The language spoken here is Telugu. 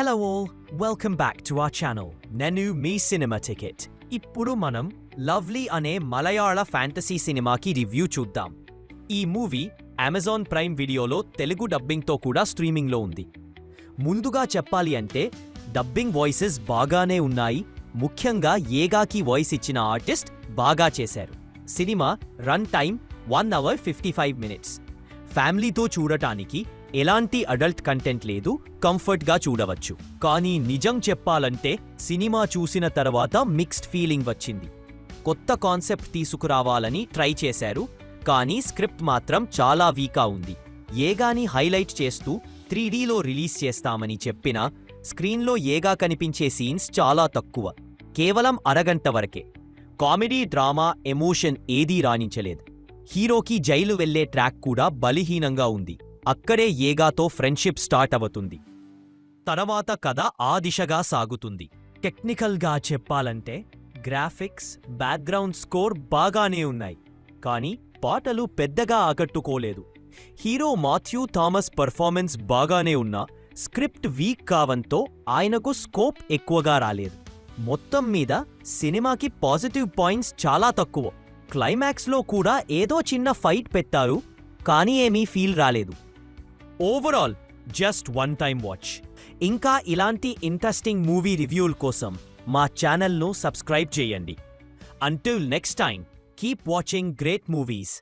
Hello all, welcome back to our channel. Nenu me cinema ticket. ఇప్పుడు మనం లవ్లీ అనే మలయాళ ఫ్యాంటసీ సినిమాకి రివ్యూ చూద్దాం. ఈ మూవీ అమెజాన్ ప్రైమ్ వీడియోలో తెలుగు డబ్బింగ్తో కూడా స్ట్రీమింగ్లో ఉంది. ముందుగా చెప్పాలి అంటే డబ్బింగ్ వాయిసెస్ బాగానే ఉన్నాయి. ముఖ్యంగా ఏగాకి వాయిస్ ఇచ్చిన ఆర్టిస్ట్ బాగా చేశారు. Cinema run time 1 hour 55 minutes. ఫ్యామిలీతో చూడటానికి ఎలాంటి అడల్ట్ కంటెంట్ లేదు, కంఫర్ట్గా చూడవచ్చు. కానీ నిజం చెప్పాలంటే సినిమా చూసిన తర్వాత మిక్స్డ్ ఫీలింగ్ వచ్చింది. కొత్త కాన్సెప్ట్ తీసుకురావాలని ట్రై చేశారు, కానీ స్క్రిప్ట్ మాత్రం చాలా వీకా ఉంది. ఏగాని హైలైట్ చేస్తూ 3Dలో రిలీజ్ చేస్తామని చెప్పినా స్క్రీన్లో ఏగా కనిపించే సీన్స్ చాలా తక్కువ, కేవలం అరగంట వరకే. కామెడీ, డ్రామా, ఎమోషన్ ఏదీ రాణించలేదు. హీరోకి జైలు వెళ్లే ట్రాక్ కూడా బలహీనంగా ఉంది. అక్కడే ఏగాతో ఫ్రెండ్షిప్ స్టార్ట్ అవుతుంది. తర్వాత కథ ఆ దిశగా సాగుతుంది. టెక్నికల్గా చెప్పాలంటే గ్రాఫిక్స్, బ్యాక్గ్రౌండ్ స్కోర్ బాగానే ఉన్నాయి, కానీ పాటలు పెద్దగా ఆకట్టుకోలేదు. హీరో మాథ్యూ థామస్ పర్ఫార్మెన్స్ బాగానే ఉన్నా స్క్రిప్ట్ వీక్ కావంతో ఆయనకు స్కోప్ ఎక్కువగా రాలేదు. మొత్తం మీద సినిమాకి పాజిటివ్ పాయింట్స్ చాలా తక్కువ. క్లైమాక్స్లో కూడా ఏదో చిన్న ఫైట్ పెట్టారు, కానీ ఏమీ ఫీల్ రాలేదు. Overall just one time watch. ఇంకా ఇలాంటి ఇంట్రెస్టింగ్ మూవీ రివ్యూల కోసం మా ఛానల్ను సబ్స్క్రైబ్ చేయండి. Until next time, keep watching great movies.